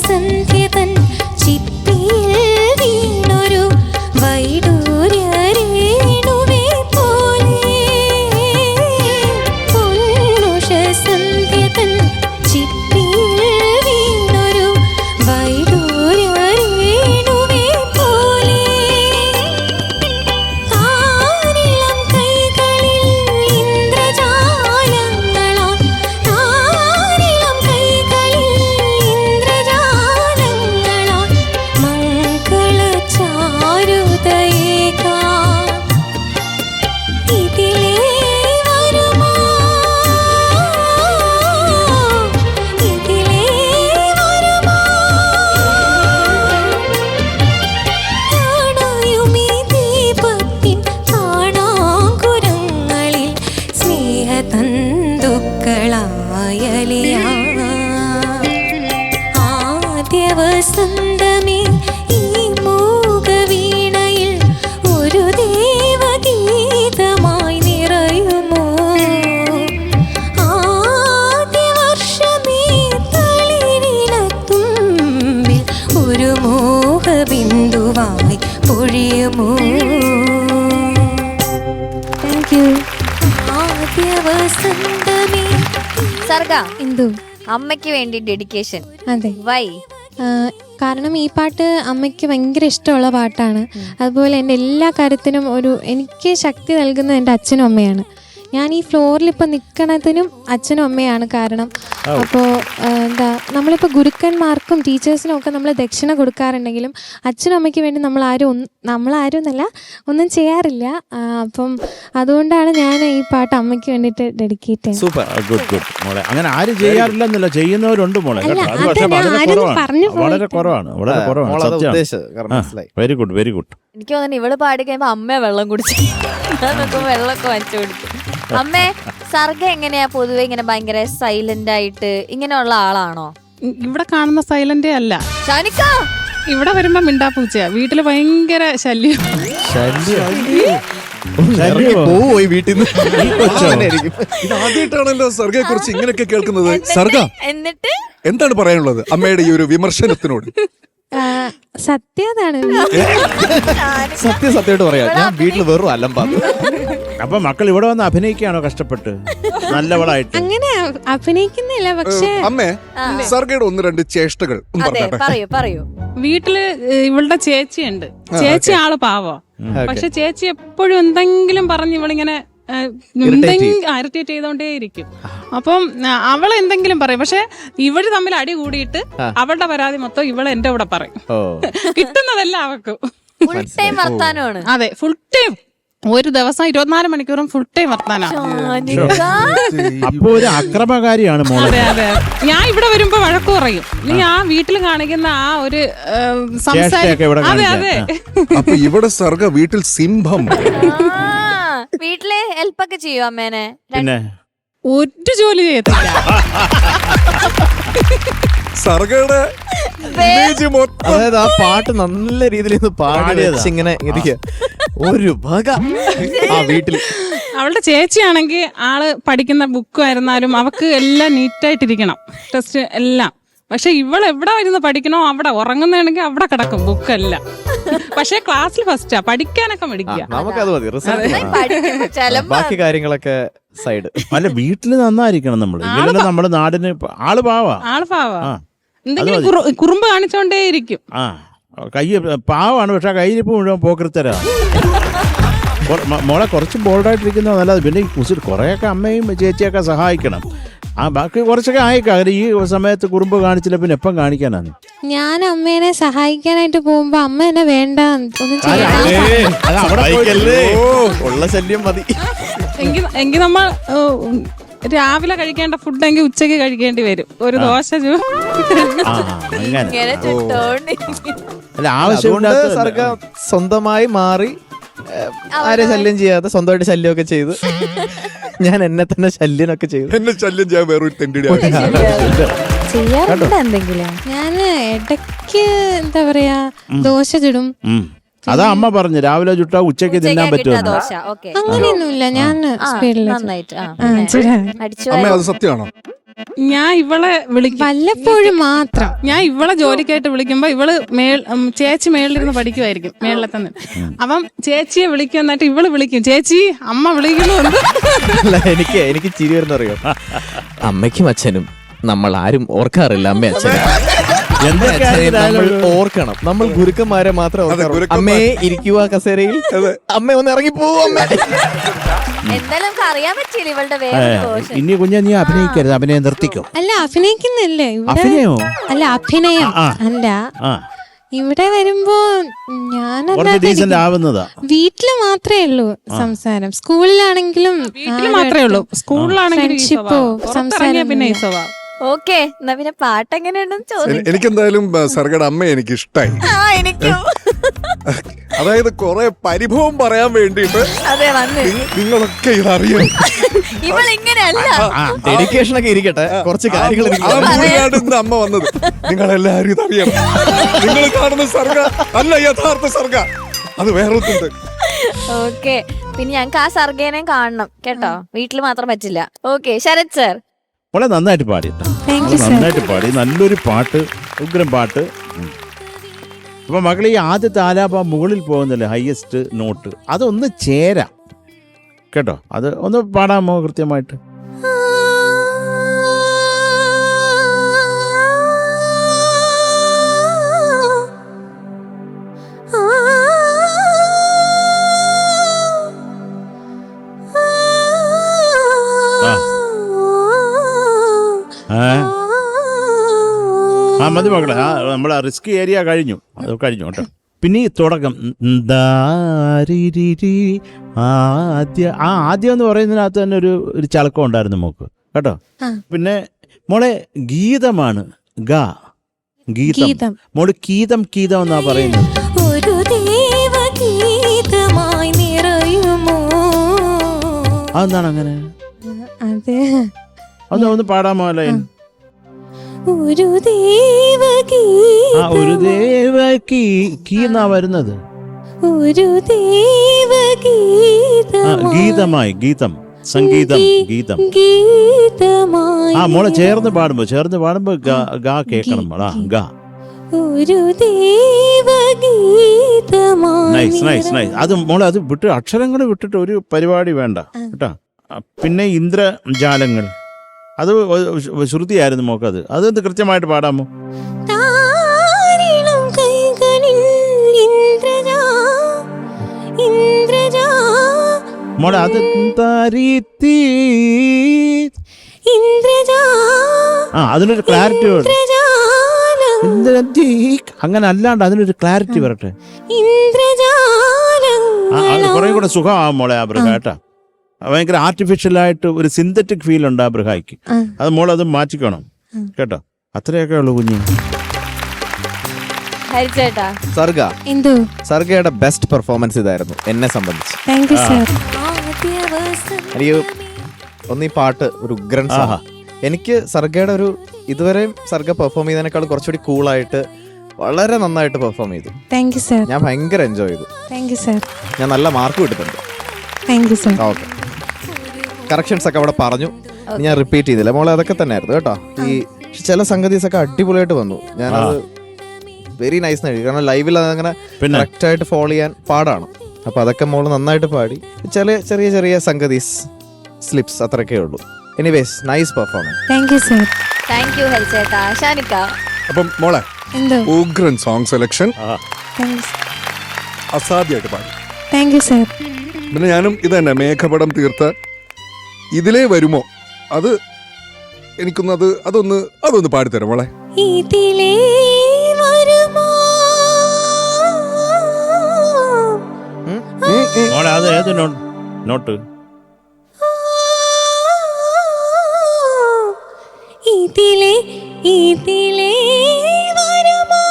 സന്ധ്യതൻ ചിപ്പിയിൽ വീണൊരു വൈഡൂര്യരേണുവേ പോലെ പൊന്നുഷ സന്ധ്യതൻ ചിപ്പിയിൽ വീണൊരു വൈഡൂര്യരേണുവേ പോലെ താരിളം കൈകളിൽ ഇന്ദ്രജാലങ്ങളാൽ താരിളം കൈകളിൽ വസന്തമേ ഈ മൂകവീണയിൽ ഒരു ദേവഗീതമായി നിറയുമോ ആദ്യ വർഷമേ തളിരിലത്തുമ്പിൽ ഒരു മോഹബിന്ദുവായി പൊഴിയുമോ ആദ്യ വസന്തമേ സർഗ എന്തോ അമ്മയ്ക്ക് വേണ്ടി ഡെഡിക്കേഷൻ. അതെ, വൈ? കാരണം ഈ പാട്ട് അമ്മയ്ക്ക് ഭയങ്കര ഇഷ്ടമുള്ള പാട്ടാണ്. അതുപോലെ എൻ്റെ എല്ലാ കാര്യത്തിനും എനിക്ക് ശക്തി നൽകുന്നത് എൻ്റെ അച്ഛനും അമ്മയാണ്. ഞാൻ ഈ ഫ്ലോറിൽ ഇപ്പം നിൽക്കണതിനും അച്ഛനും അമ്മയാണ് കാരണം. അപ്പോൾ നമ്മളിപ്പോൾ ഗുരുക്കന്മാർക്കും ടീച്ചേഴ്സിനും ഒക്കെ നമ്മൾ ദക്ഷിണ കൊടുക്കാറുണ്ടെങ്കിലും അച്ഛനും അമ്മയ്ക്ക് വേണ്ടി നമ്മളാരും എന്നല്ല ഒന്നും ചെയ്യാറില്ല. അപ്പം അതുകൊണ്ടാണ് ഞാൻ ഈ പാട്ട് അമ്മയ്ക്ക് വേണ്ടിയിട്ട് ഡെഡിക്കേറ്റ് ചെയ്യുന്നത്. സൂപ്പർ, ഗുഡ് ഗുഡ് മോളെ. അങ്ങനെ ആരും ചെയ്യാറില്ലെന്നില്ല, ചെയ്യുന്നവരുണ്ട് മോളെ. അത് പക്ഷേ വളരെ കുറവാണ്. Very good, very good. എനിക്ക് തോന്നുന്നു ഇവള് പാടി കഴിയുമ്പോ അമ്മ വെള്ളം കുടിച്ചു വെള്ളമൊക്കെ വച്ചു കൊടുക്കും. അമ്മേ, സർഗ എങ്ങനെയാ പൊതുവെ ഇങ്ങനെ ഭയങ്കര സൈലന്റ് ആയിട്ട് ഇങ്ങനെയുള്ള ആളാണോ? ഇവിടെ കാണുന്ന സൈലന്റേ അല്ല, ഷാനിക്ക ഇവിടെ വരുമ്പോ മിണ്ടാപ്പൂച്ചയാ. വീട്ടില് ഭയങ്കര ശല്യം. പോയി വീട്ടിൽ നിന്ന്. ആദ്യമായിട്ടാണല്ലോ സർഗയെ കുറിച്ച് ഇങ്ങനെയൊക്കെ കേൾക്കുന്നത്. സർഗ, എന്നിട്ട് എന്താണ് പറയാനുള്ളത് അമ്മയുടെ ഈ ഒരു വിമർശനത്തിനോട്? സത്യതാണ്. സത്യമായിട്ട് പറയാം, ഞാൻ വീട്ടിൽ വെറും അലമ്പാണ്. അപ്പൊ മക്കൾ ഇവിടെ വന്ന് അഭിനയിക്കുകയാണോ കഷ്ടപ്പെട്ട് നല്ലവളായിട്ട്? അങ്ങനെ അഭിനയിക്കുന്നില്ല, പക്ഷേ അമ്മേ, സർഗയുടെ ഒന്ന് രണ്ട് ചേഷ്ടകൾ പറയൂ. വീട്ടില് ഇവളുടെ ചേച്ചിയുണ്ട്. ചേച്ചി ആള് പാവോ, പക്ഷെ ചേച്ചി എപ്പോഴും എന്തെങ്കിലും പറഞ്ഞ് ഇവളിങ്ങനെ ഇറിറ്റേറ്റ് ചെയ്തോണ്ടേ ഇരിക്കും. അപ്പം അവൾ എന്തെങ്കിലും പറയും, പക്ഷെ ഇവര് തമ്മിൽ അടി കൂടിയിട്ട് അവളുടെ പരാതി മൊത്തം ഇവള് എന്റെ കൂടെ പറയും. കിട്ടുന്നതല്ല അവക്ക്. ഫുൾ ടൈം വർത്താനമാണ്. അതെ, ഫുൾ ടൈം. ഒരു ദിവസം 24 മണിക്കൂറും ഫുൾ ടൈം വർത്താനാണ്. അപ്പൊ ഒരു അക്രമകാരിയാണ് മോളെ. അതെ അതെ, ഞാൻ ഇവിടെ വരുമ്പോ വഴക്ക് പറയും. നീ ആ വീട്ടിൽ കാണിക്കുന്ന ആ ഒരു സംസാരം. അതെ അതെ. അപ്പൊ ഇവിടെ സർഗ വീട്ടിൽ സിംഹം. വീട്ടിലെ ഹെൽപ്പൊക്കെ ചെയ്യോ അമ്മേനെ? പിന്നെ ഒരു ജോലി ചെയ്യത്തില്ല. സർഗയുടെ അതായത് ആ പാട്ട് നല്ല രീതിയിൽ പാടി ഇങ്ങനെ ഇരിക്കുക. ഒരു വക ആ വീട്ടിൽ. അവളുടെ ചേച്ചിയാണെങ്കിൽ ആള് പഠിക്കുന്ന ബുക്കായിരുന്നാലും അവക്ക് എല്ലാം നീറ്റായിട്ടിരിക്കണം. ടെസ്റ്റ് എല്ലാം. പക്ഷെ ഇവൾ എവിടെ ഇരുന്ന് പഠിക്കണോ അവിടെ ഉറങ്ങുന്നതാണെങ്കിൽ അവിടെ കിടക്കും ബുക്കെല്ലാം. പക്ഷെ ക്ലാസ്സിൽ ഫസ്റ്റാ, പഠിക്കാനൊക്കെ പഠിക്കുക. നമുക്കത് മതി, റിസൾട്ട് പഠിക്കുമ്പോ ചെലപ്പോ ബാക്കി കാര്യങ്ങളൊക്കെ സൈഡ്. അല്ല, വീട്ടില് നന്നായിരിക്കണം നമ്മള്. ഇങ്ങനെ നമ്മുടെ നാടിന് ആള് പാവാ. ആള് പാവാ, ആ. എന്തെങ്കിലും കുറുമ്പ് കാണിച്ചോണ്ടേയിരിക്കും. ആ, കൈ പാവാണ്, പക്ഷെ കയ്യിരിപ്പ് മുഴുവൻ പോക്കൃത്തരാ. മോളെ കുറച്ച് ബോൾഡായിട്ടിരിക്കുന്നത് നല്ലത്. പിന്നെ ഈ കുസിൽ കുറേയൊക്കെ അമ്മയും ചേച്ചിയൊക്കെ സഹായിക്കണം. ആ ബാക്കി കുറച്ചൊക്കെ ആയിക്കാം. ഈ സമയത്ത് കുറുമ്പ് കാണിച്ചില്ല പിന്നെ എപ്പം കാണിക്കാനാണ്? ഞാൻ അമ്മേനെ സഹായിക്കാനായിട്ട് പോകുമ്പോ അമ്മ എന്നെ വേണ്ട ഒന്നും ചെയ്യാൻ. ഉള്ള ശല്യം മതി. എങ്കിൽ നമ്മൾ രാവിലെ കഴിക്കേണ്ട ഫുഡ് എങ്കിൽ ഉച്ചയ്ക്ക് കഴിക്കേണ്ടി വരും. ഒരു ദോശ ഇങ്ങനെ ചുട്ടോണ്ടിരിക്കും. അല്ല, ആവശ്യമുണ്ട്. സർഗ സ്വന്തമായി മാറി ആരെ ശല്യം ചെയ്യാതെ സ്വന്തമായിട്ട് ശല്യമൊക്കെ ചെയ്ത് ഞാൻ എന്നെ തന്നെ ശല്യമൊക്കെ ചെയ്തു. എന്നെ ശല്യം ചെയ്യാൻ വേറൊരു തെണ്ടിയുടെ ചെയ്യാറുണ്ട് എന്തെങ്കിലും. ഞാൻ ഇടയ്ക്ക് എന്താ പറയാ ദോശ ചുടും. അതാ അമ്മ പറഞ്ഞു, രാവിലെ ചുട്ടാ ഉച്ചയ്ക്ക് തിന്നാൻ പറ്റുമോ? ദോശ ഓക്കെ, അങ്ങനെയൊന്നുമില്ല. ഞാൻ സ്പീഡില് നന്നായിട്ട് അടിച്ചു. അമ്മ, അത് സത്യമാണോ? ഞാൻ ഇവളെ വിളിക്കും വല്ലപ്പോഴും മാത്രം. ഞാൻ ഇവളെ ജോലിക്കായിട്ട് വിളിക്കുമ്പോ ഇവള് ചേച്ചി മേളിലിരുന്ന് പഠിക്കുമായിരിക്കും, മേളിലെ തന്നെ. അപ്പം ചേച്ചിയെ വിളിക്കും, എന്നിട്ട് ഇവള് വിളിക്കും, ചേച്ചി അമ്മ വിളിക്കുന്നു. അല്ല, എനിക്ക് ചിരി വരുന്നറിയോ, അമ്മയ്ക്കും അച്ഛനും നമ്മൾ ആരും ഓർക്കാറില്ല. അമ്മ അച്ഛനും നമ്മൾ ഓർക്കണം. നമ്മൾ ഗുരുക്കന്മാരെ മാത്രം ഓർക്കണം. അമ്മയെ ഇരിക്കുക കസേരയിൽ, അമ്മ ഒന്ന് ഇറങ്ങി പോവും. അമ്മ എന്തായാലും നമുക്ക് അറിയാൻ പറ്റില്ല ഇവളുടെ വേറെ ദോഷം. ഇനി കുഞ്ഞ നീ അഭിനയിക്കരുത്, അഭിനയം നിർത്തിക്കോ. അല്ല, അഭിനയിക്കുന്നില്ലേ ഇവിടെ? അഭിനയോ? അല്ല, അഭിനയം അല്ല. ഇവിടെ വരുമ്പോ ഡീസന്റ് ആവുന്നതാ. വീട്ടില് മാത്രമേ ഉള്ളൂ സംസാരം. സ്കൂളിലാണെങ്കിലും വീട്ടില് മാത്രമേ ഉള്ളൂ, സ്കൂളിലാണെങ്കിലും ഫ്രണ്ട്ഷിപ്പോ സംസാരം പിന്നെ ഈ സ്വഭാവം. ഓക്കെ, എന്നാ പിന്നെ പാട്ട് എങ്ങനെയുണ്ടെന്ന് ചോദിച്ചു. എനിക്കെന്തായാലും സർഗയുടെ അമ്മ എനിക്ക് ഇഷ്ടായി. എനിക്കും അതായത് കുറെ പരിഭവം പറയാൻ വേണ്ടിയിട്ട് അതെ വന്ന് നിങ്ങളൊക്കെ ഇതറിയണം. ഇവൾ ഇങ്ങനെയല്ല. ഡെഡിക്കേഷൻ ഒക്കെ ഇരിക്കട്ടെ, കുറച്ച് കാര്യങ്ങൾ ഇന്ന് അമ്മ വന്നത് നിങ്ങളെല്ലാരും ഇതറിയണം. നിങ്ങൾ കാണുന്ന സർഗ അല്ല യഥാർത്ഥ സർഗ, അത് വേറൊന്നുണ്ട്. ഓക്കെ, പിന്നെ ഞങ്ങൾക്ക് ആ സർഗേനെ കാണണം കേട്ടോ. വീട്ടിൽ മാത്രം പറ്റില്ല. ഓക്കെ, ശരത് സർ വളരെ നന്നായിട്ട് പാടി. നന്നായിട്ട് പാടി, നല്ലൊരു പാട്ട്, ഉഗ്രം പാട്ട്. അപ്പൊ മകളെ, ഈ ആദ്യത്തെ ആലാപം മുകളിൽ പോകുന്നില്ലേ, ഹയസ്റ്റ് നോട്ട്, അതൊന്ന് ചേരാം കേട്ടോ. അത് ഒന്ന് പാടാമോ കൃത്യമായിട്ട്? ആ മതി മകളെ, നമ്മൾ റിസ്ക് ഏരിയ കഴിഞ്ഞു, അത് കഴിഞ്ഞു കേട്ടോ. പിന്നെ ഈ തുടക്കം ആദ്യം എന്ന് പറയുന്നതിനകത്ത് തന്നെ ഒരു ചലക്കം ഉണ്ടായിരുന്നു മോക്ക് കേട്ടോ. പിന്നെ മോളെ ഗീതമാണ്, ഗീതം. മോള് കീതം എന്നാ പറയുന്നത്. ഒരു ദേവഗീതമായി നിറയുമോ? അതെന്താണ് അങ്ങനെ? അതെ, ഒന്ന് പാടാമോ? ലൈൻ ഒരു ദേവഗീതം, ഒരു ദേവകീ എന്നാ വരുന്നത്. ഒരു ഗീതമായി, ഗീതം, സംഗീതം, ഗീതം. മോളെ ചേർന്ന് പാടുമ്പോ ഗാ കേൾക്കണം. ഗാ. ഒരു ദേവഗീതമായി. Nice nice nice. അത് മോളെ അത് വിട്ട്, അക്ഷരങ്ങൾ വിട്ടിട്ട് ഒരു പരിപാടി വേണ്ട കേട്ടോ. പിന്നെ ഇന്ദ്രജാലങ്ങൾ, അത് ശ്രുതിയായിരുന്നു മോക്കത്. അതെന്ത് കൃത്യമായിട്ട് പാടാമോ? മോളെ അത് അതിനൊരു ക്ലാരിറ്റി വേണം. അങ്ങനെ അല്ലാണ്ട് അതിനൊരു ക്ലാരിറ്റി വരട്ടെ. കുറെ കൂടെ സുഖമാവും മോളെ ആ ബൃഹ കേട്ടാ. ഭയങ്കര ആർട്ടിഫിഷ്യലായിട്ട് ഒരു സിന്തറ്റിക് ഫീൽ ഉണ്ട് ആ ബൃഹായിക്ക്. അത് മോളത് മാറ്റിക്കണം കേട്ടോ. അത്രയൊക്കെ ഉള്ളു കുഞ്ഞ്. സർഗയുടെ ബെസ്റ്റ് പെർഫോമൻസ് ഇതായിരുന്നു എന്നെ സംബന്ധിച്ച്. എനിക്ക് ഒന്ന് ഈ പാട്ട് ഒരു ഉഗ്രൻ സാഹ. എനിക്ക് സർഗയുടെ ഒരു ഇതുവരെയും സർഗ പെർഫോം ചെയ്തതിനേക്കാൾ കുറച്ചുകൂടി കൂളായിട്ട് വളരെ നന്നായിട്ട് പെർഫോം ചെയ്തു. ഞാൻ ഭയങ്കര എൻജോയ് ചെയ്തു. ഞാൻ നല്ല മാർക്ക് കിട്ടുന്നുണ്ട്. ഓക്കെ, കറക്ഷൻസ് ഒക്കെ അവിടെ പറഞ്ഞു, ഞാൻ റിപ്പീറ്റ് ചെയ്തില്ല മോളെ. അതൊക്കെ തന്നെയായിരുന്നു കേട്ടോ. ഈ പക്ഷെ ചില സംഗതീസ് ഒക്കെ അടിപൊളിയായിട്ട് വന്നു. ഞാനത് വെരി നൈസ് എഴുതി, കാരണം ലൈവിൽ അതങ്ങനെ പിന്നെ കറക്റ്റായിട്ട് ഫോളോ ചെയ്യാൻ പാടാണ്. അപ്പോൾ അതൊക്കെ മോള് നന്നായിട്ട് പാടി. ചെറിയ ചെറിയ സംഗതീസ് സ്ലിപ്സ് അത്രയൊക്കെ ഉള്ളൂ. Anyways nice performance. Thank you sir. Thank you ഹെൽസേട്ടാ. ഷാനിക്ക അപ്പം മോളെ എന്തോ ഉഗ്രൻ സോങ് സെലക്ഷൻ, താങ്ക് യു. അസാധ്യമായിട്ട് പാടി. Thank you sir. പിന്നെ ഞാനും ഇത് തന്നെ മേഘപടം തീർത്ത ഇതിലേ വരുമോ അത് എനിക്കൊന്ന് അതൊന്ന് പാടിത്തരാം മോളെ. ഇതിലേ വരുമോ മോളെ അത് ഏത് നോട്ട്? ഇതിലേ വരുമോ.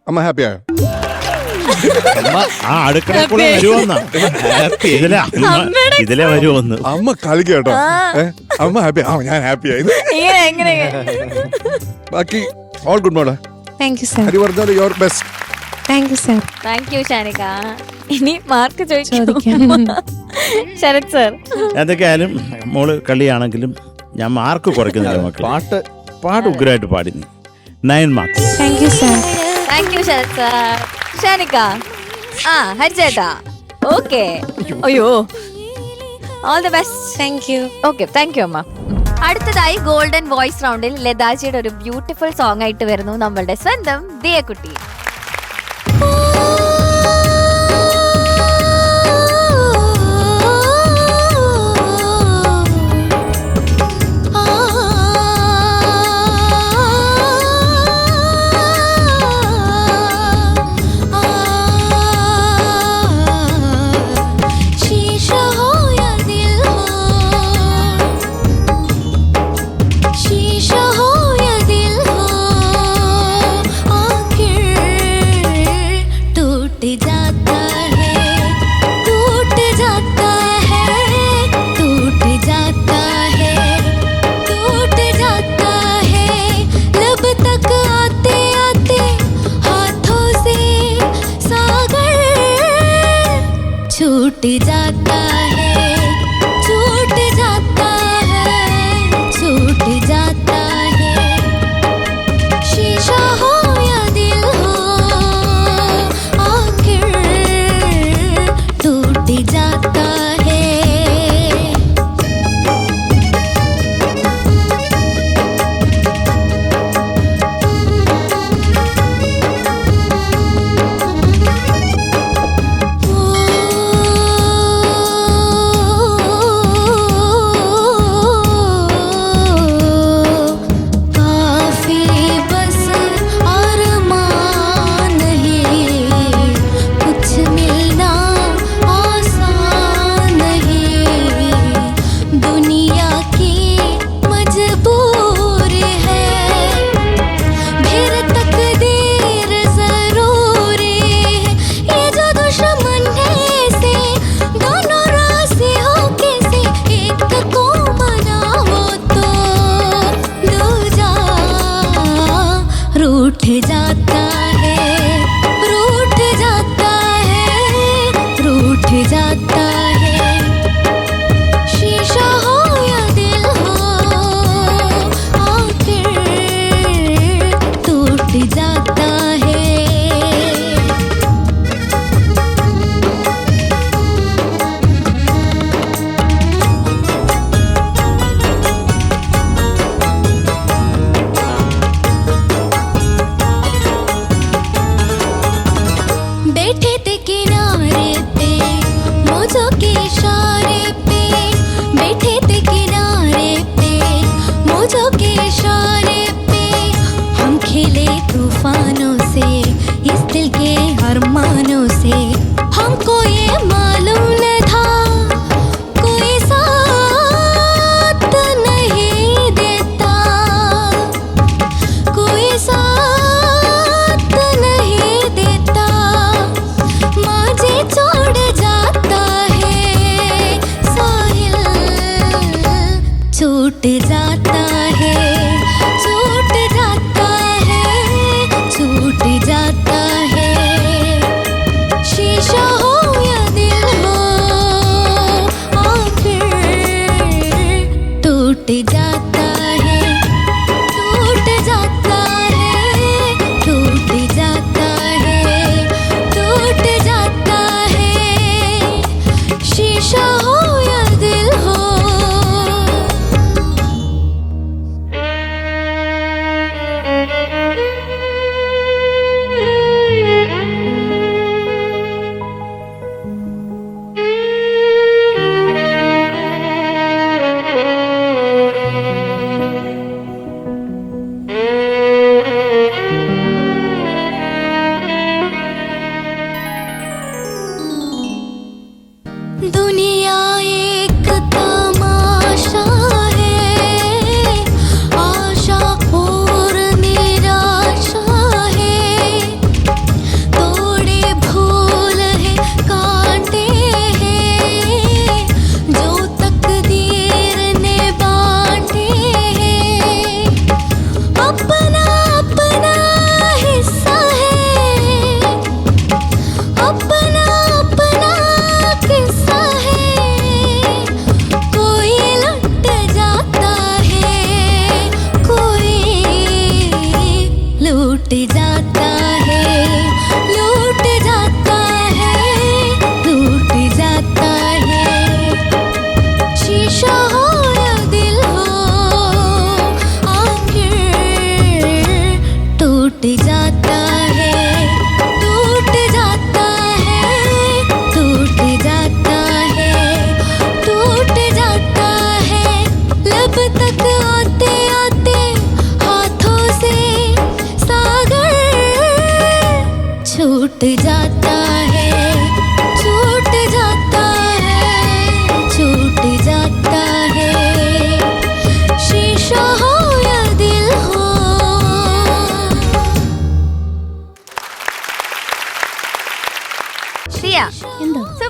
അമ്മ ഹാപ്പി ആയോ? ആ അടുക്കളക്കുള്ള വരുമെന്നാ ഇതിലെ വരുമെന്ന്. അമ്മ കളിക്കുക കേട്ടോ. അമ്മ ഹാപ്പി. ഞാൻ ഹാപ്പി ആയി. ബാക്കി ഓൾ ഗുഡ് മോളെ. Thank you sir. ഹരി പറഞ്ഞാൽ your best. Thank you sir. Thank you Shanika. ഇനി മാർക്ക് ചോദിക്കാം. ശരത് സർ. എന്തൊക്കെയായാലും മോള് കളിയാണെങ്കിലും ഞാൻ മാർക്ക് കുറയ്ക്കുന്നില്ല. മക്കൾ പാട്ട് ഉഗ്രമായിട്ട് പാടി. 9 marks. Thank you sir. Thank you Sarath sir. Shanika. ഹരിച്ചേട്ടാ. ഓക്കെ. അയ്യോ, all the best. Thank you. Okay, thank you അമ്മ. അടുത്തതായി ഗോൾഡൻ വോയിസ് റൗണ്ടിൽ ലതാജിയുടെ ഒരു ബ്യൂട്ടിഫുൾ സോങ് ആയിട്ട് വരുന്നു നമ്മളുടെ സ്വന്തം ദിയക്കുട്ടി. छूट जाता है, छूट जाता है, छूट जाता है। शीशा हो या दिल हो, आखिर टूट जाता है। रूठ जाता है, रूठ जाता है, रूठ जाता है। शीशा हो या दिल हो, आखिर टूट जाता है। बैठे थे किनारे पे मौजों के इशारे पे, बैठे थे किनारे पे मौजों के इशारे पे। हम खेले तूफानों से, इस दिल के अरमानों से। हमको ये मालूम न था कोई साथ नहीं देता, कोई साथ नहीं देता। मुझे छोड़ जाता है साहिल, छूट जाता है, छूट जाता है, छूट जाता है। शीशा हो या दिल हो, आखिर टूट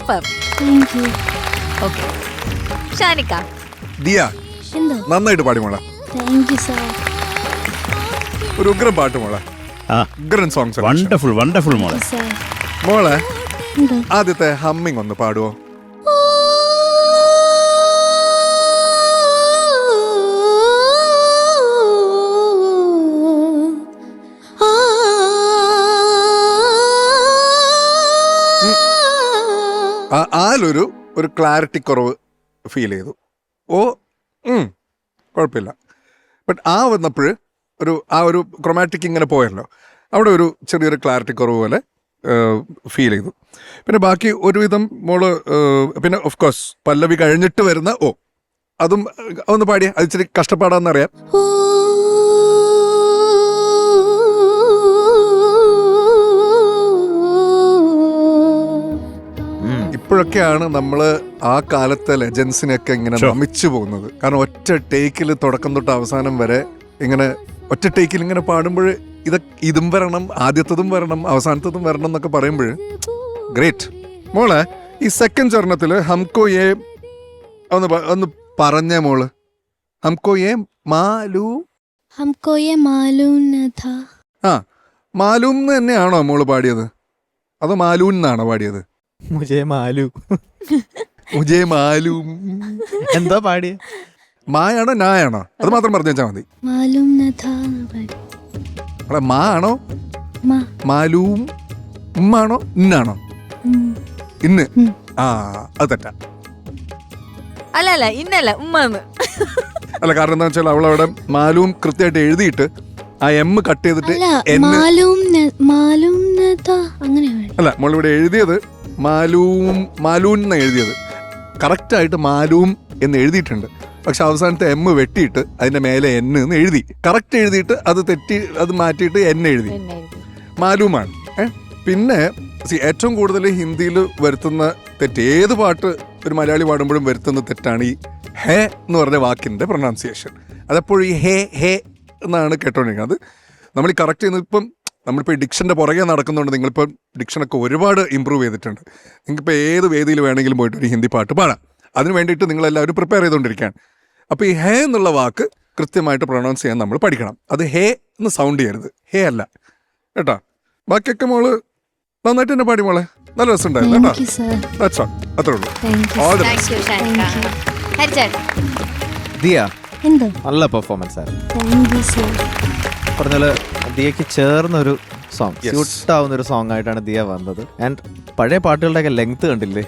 super. Thank you. Okay, Shanika. Diya എന്തോ? നന്നായിട്ട് പാടി മോളെ. Thank you sir. ഒരു ഉഗ്രൻ പാട്ട് മോളെ. ആ ഉഗ്രൻ സോങ്സ്. വണ്ടർഫുൾ വണ്ടർഫുൾ മോളെ. സാർ മോളെ എന്തോ? ആദ്യത്തെ ഹമ്മിങ് ഒന്ന് പാടുവോ? ഒരു ക്ലാരിറ്റി കുറവ് ഫീൽ ചെയ്തു. ഓ കുഴപ്പമില്ല. ബട്ട് വന്നപ്പോൾ ആ ഒരു ക്രൊമാറ്റിക് ഇങ്ങനെ പോയല്ലോ, അവിടെ ഒരു ചെറിയൊരു ക്ലാരിറ്റി കുറവ് പോലെ ഫീൽ ചെയ്തു. പിന്നെ ബാക്കി ഒരുവിധം മോള് പിന്നെ ഓഫ് കോഴ്സ് പല്ലവി കഴിഞ്ഞിട്ട് വരുന്ന അതും ഒന്ന് പാടിയ അത് ഇച്ചിരി കഷ്ടപ്പാടാന്നറിയാം. ഇപ്പോഴൊക്കെയാണ് നമ്മൾ ആ കാലത്തെ ലെജൻസിനെയൊക്കെ ഇങ്ങനെ നമിച്ചു പോകുന്നത്. കാരണം ഒറ്റ ടേക്കിൽ തുടക്കം തൊട്ട് അവസാനം വരെ ഇങ്ങനെ ഒറ്റ ടേക്കിൽ ഇങ്ങനെ പാടുമ്പോൾ ഇതും വരണം, ആദ്യത്തതും വരണം, അവസാനത്തതും വരണം എന്നൊക്കെ പറയുമ്പോൾ ഗ്രേറ്റ്. മോളെ ഈ സെക്കൻഡ് ചരണത്തിൽ ഹംകോ യേ ഒന്ന് പറഞ്ഞേ മോള്. ഹംകോ യേ മാലൂ ഹംകോ യേ മാലൂം ന ഥാ. മാലൂം തന്നെയാണോ മോള് പാടിയത്, അതോ മാലൂൻ എന്നാണോ പാടിയത്? മുജേ മാലു. മുജേ മാലൂം എന്താ പാടിയ? മായാണോ നായാണോ അത് മാത്രം പറഞ്ഞു വെച്ചാൽ മതി. മാലൂം ന ഥാ. മാ ആണോ മാലൂം, ഉമ്മാണോ ഇന്നാണോ? ഇന്ന്. അത് തെറ്റാ. അല്ല ഇന്നല്ല ഉമ്മന്ന്. അല്ല, കാരണം എന്താ വെച്ചാൽ അവളവിടെ മാലൂം കൃത്യമായിട്ട് എഴുതിയിട്ട് ആ എം കട്ട് ചെയ്തിട്ട് അല്ല, മോളിവിടെ എഴുതിയത് മാലൂൻ എന്ന് എഴുതിയത് കറക്റ്റായിട്ട് മാലൂം എന്ന് എഴുതിയിട്ടുണ്ട്. പക്ഷെ അവസാനത്തെ എം വെട്ടിയിട്ട് അതിന്റെ മേലെ എൻ എന്ന് എഴുതി. കറക്റ്റ് എഴുതിയിട്ട് അത് മാറ്റിയിട്ട് എൻ എഴുതി. മാലൂമാണ്. പിന്നെ ഏറ്റവും കൂടുതൽ ഹിന്ദിയിൽ വരുത്തുന്ന തെറ്റ്, ഏത് പാട്ട് ഒരു മലയാളി പാടുമ്പോഴും വരുത്തുന്ന തെറ്റാണ് ഈ ഹേ എന്ന് പറഞ്ഞ വാക്കിന്റെ പ്രൊനൗൺസിയേഷൻ. അതെപ്പോഴും ഈ ഹേ ഹേ എന്നാണ് കേട്ടോണ്ടിരിക്കുന്നത്. അത് നമ്മൾ ഈ കറക്റ്റ് ചെയ്യുന്നത് ഇപ്പം നമ്മളിപ്പോൾ ഈ ഡിക്ഷൻ്റെ പുറകെ നടക്കുന്നുണ്ട്. നിങ്ങളിപ്പം ഡിക്ഷനൊക്കെ ഒരുപാട് ഇമ്പ്രൂവ് ചെയ്തിട്ടുണ്ട്. നിങ്ങൾക്കിപ്പോൾ ഏത് വേദിയിൽ വേണമെങ്കിലും പോയിട്ട് ഒരു ഹിന്ദി പാട്ട് പാടാം. അതിന് വേണ്ടിയിട്ട് നിങ്ങളെല്ലാവരും പ്രിപ്പയർ ചെയ്തുകൊണ്ടിരിക്കുകയാണ്. അപ്പോൾ ഈ ഹേ എന്നുള്ള വാക്ക് കൃത്യമായിട്ട് പ്രൊനൗൺസ് ചെയ്യാൻ നമ്മൾ പഠിക്കണം. അത് ഹേ എന്ന് സൗണ്ട് ചെയ്യരുത്, ഹേ അല്ല കേട്ടോ. ബാക്കിയൊക്കെ മോള് നന്നായിട്ട് തന്നെ പാടി മോളെ, നല്ല രസമുണ്ടായിരുന്നു കേട്ടോ. ദാറ്റ്സ് ഓൾ, അത്രേ ഉള്ളൂ. All the best. ദിയ എന്തോ? നല്ല പെർഫോമൻസ് ആയിരുന്നു. Thank you sir. പറഞ്ഞാല് ദിയക്ക് ചേർന്നൊരു സോങ്, സ്യൂട്ട് ആവുന്ന ഒരു സോങ് ആയിട്ടാണ് ദിയ വന്നത്. ആൻഡ് പഴയ പാട്ടുകളുടെയൊക്കെ ലെങ്ത് കണ്ടില്ലേ,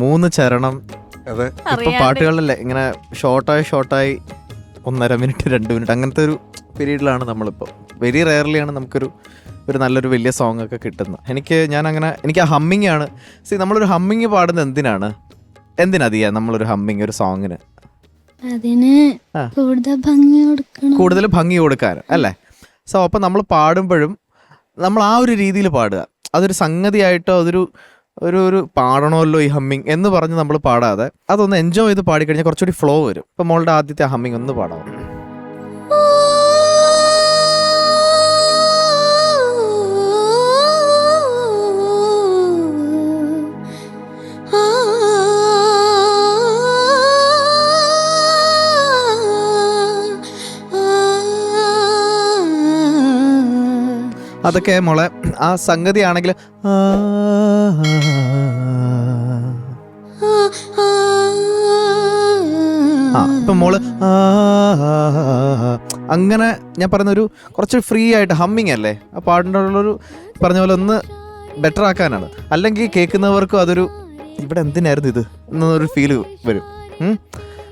3 ചരണം. അതെ, ഇപ്പൊ പാട്ടുകളിലെ ഇങ്ങനെ ഷോർട്ടായി 1.5 മിനിറ്റ് 2 മിനിറ്റ് അങ്ങനത്തെ ഒരു പീരീഡിലാണ് നമ്മളിപ്പോൾ. വെരി റെയർലിയാണ് നമുക്കൊരു നല്ലൊരു വലിയ സോങ് ഒക്കെ കിട്ടുന്നത്. എനിക്ക് ആ ഹമ്മിങ് ആണ്. നമ്മളൊരു ഹമ്മിങ് പാടുന്നത് എന്തിനാ ദിയ നമ്മളൊരു ഹമ്മിങ് ഒരു സോങ്ങിന് അതിന് കൂടുതൽ ഭംഗി കൊടുക്കാൻ അല്ലേ? സോ അപ്പം നമ്മൾ പാടുമ്പോഴും നമ്മൾ ആ ഒരു രീതിയിൽ പാടുക. അതൊരു സംഗതിയായിട്ടോ ഒരു പാടണമല്ലോ ഈ ഹമ്മിങ് എന്ന് പറഞ്ഞ് നമ്മൾ പാടാതെ അതൊന്ന് എൻജോയ് ചെയ്ത് പാടിക്കഴിഞ്ഞാൽ കുറച്ചുകൂടി ഫ്ലോ വരും. ഇപ്പം മോളുടെ ആദ്യത്തെ ഹമ്മിങ് ഒന്ന് പാടാം. അതൊക്കെ മോളെ ആ സംഗതി ആണെങ്കിൽ ഇപ്പം മോള് അങ്ങനെ ഞാൻ പറയുന്നൊരു കുറച്ച് ഫ്രീ ആയിട്ട് ഹമ്മിങ് അല്ലേ ആ പാടിനുള്ളൊരു പറഞ്ഞ പോലെ ഒന്ന് ബെറ്റർ ആക്കാനാണ്. അല്ലെങ്കിൽ കേൾക്കുന്നവർക്കും അതൊരു ഇവിടെ എന്തിനായിരുന്നു ഇത് എന്നൊരു ഫീല് വരും.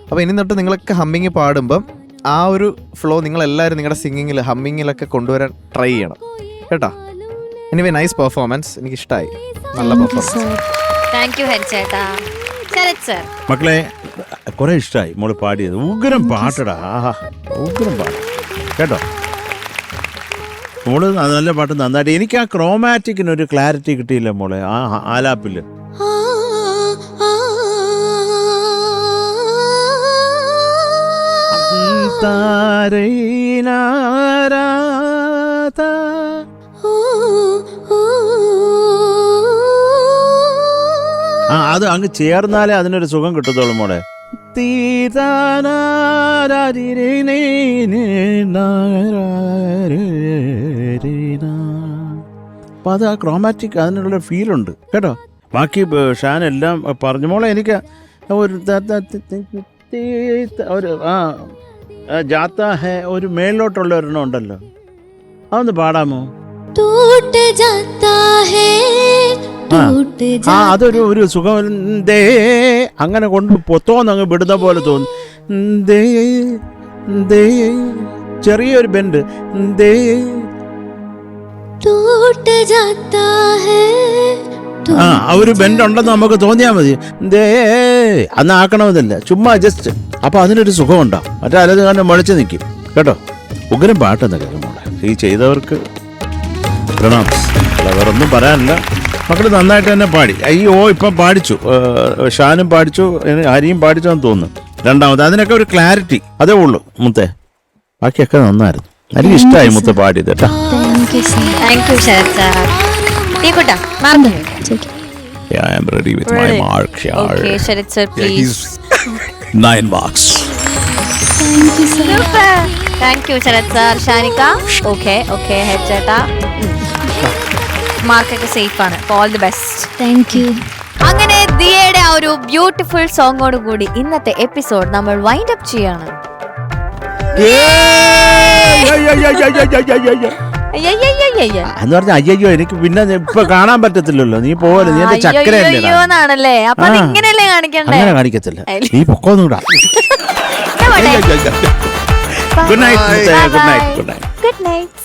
അപ്പോൾ ഇനി തൊട്ട് നിങ്ങളൊക്കെ ഹമ്മിങ് പാടുമ്പം ആ ഒരു ഫ്ലോ നിങ്ങളെല്ലാവരും നിങ്ങളുടെ സിംഗിങ്ങിൽ ഹമ്മിങ്ങിലൊക്കെ കൊണ്ടുവരാൻ ട്രൈ ചെയ്യണം കേട്ടോ. എനിവേ നൈസ് പെർഫോമൻസ്, എനിക്ക് ഇഷ്ടമായി. നല്ല പെർഫോമൻസ്. താങ്ക് യു ഹരിച്ചേട്ടാ. ശരത് സർ, മക്കളെ കുറെ ഇഷ്ടമായി മോള് പാടിയത്. ഉഗ്രം പാട്ടടാ, ആഹാ ഉഗ്രം പാട്ട് കേട്ടോ. മോള് നല്ല പാട്ട് നന്നായിട്ട്. എനിക്ക് ആ ക്രോമാറ്റിക്കിനൊരു ക്ലാരിറ്റി കിട്ടിയില്ല മോളെ ആ ആലാപ്പില്. ആ അത് അങ്ങ് ചേർന്നാലേ അതിനൊരു സുഖം കിട്ടത്തുള്ളൂ മോളെ. അപ്പൊ അത് ആ ക്രോമാറ്റിക് അതിനുള്ള ഫീലുണ്ട് കേട്ടോ. ബാക്കി ഷാൻ എല്ലാം പറഞ്ഞു. മോളെ എനിക്ക് ഒരു ജാത്ത ഹേ ഒരു മേളിലോട്ടുള്ള ഒരെണ്ണം ഉണ്ടല്ലോ, അതൊന്ന് പാടാമോ? टूट जाता है टूट ആ അതൊരു ഒരു സുഖം ദേ അങ്ങനെ കൊണ്ട് പൊത്തോന്നങ്ങ് വിടുന്ന പോലെ തോന്നും. ദേ ദേ ചെറിയൊരു ബെൻഡ് ദേ टूट जाता है ആ ഒരു ബെൻഡ് ഉണ്ടെന്ന് നമുക്ക് തോന്നിയാൽ മതി. ദേ അന്ന് ആക്കണമെന്നില്ല, ചുമ്മാ ജസ്റ്റ്. അപ്പൊ അതിനൊരു സുഖം ഉണ്ടാവും. മറ്റേ അല്ലത് കാരണം മുളച്ച് നിൽക്കും കേട്ടോ. ഉഗ്രം പാട്ടെന്ന് മോളെ. ഈ ചെയ്തവർക്ക് പ്രണാം. അല്ല വേറൊന്നും പറയാനില്ല. മക്കള് നന്നായിട്ട് തന്നെ പാടി. അയ്യോ ഇപ്പം പാടിച്ചു, ഷാനും പാടിച്ചു, ഹരിയും പാടിച്ചു എന്ന് തോന്നുന്നു. രണ്ടാമത് അതിനൊക്കെ ഒരു ക്ലാരിറ്റി അതേ ഉള്ളൂ മുത്തേ. ബാക്കിയൊക്കെ നന്നായിരുന്നു. എനിക്ക് ഇഷ്ടമായി മുത്ത പാടിയത് കേട്ടോ. Thank you sir thank you Sarath sir. ടീക്കുട്ട mark. Yeah, I am ready with my marks. Okay Sarath sir please. 9 marks. Thank you sir thank you Sarath sir. Shanika okay okay ഹെഡ് ചേട്ടാ മാർക്കൊക്കെ സേഫ് ആണ്. All the best. Thank you അങ്ങനെ ദിയയുടെ ആ ഒരു beautiful സോങ്ങോട് കൂടി ഇന്നത്തെ എപ്പിസോഡ് നമ്മൾ വൈൻഡ് അപ്പ് ചെയ്യാണ്. അയ്യയ്യയ്യയ്യയ്യ. എന്ന് പറഞ്ഞ അയ്യോ എനിക്ക് പിന്നെ ഇപ്പൊ കാണാൻ പറ്റത്തില്ലല്ലോ. നീ പോലെ നീ എന്റെ ചക്കരയല്ലേ. അയ്യോന്നാണല്ലേ. അപ്പൊ അത് ഇങ്ങനെയല്ലേ കാണിക്കണ്ടേ? അങ്ങനെ കാണിക്കത്തില്ല. നീ പൊക്കോന്നൂടാ. Good night. Good night. Good night.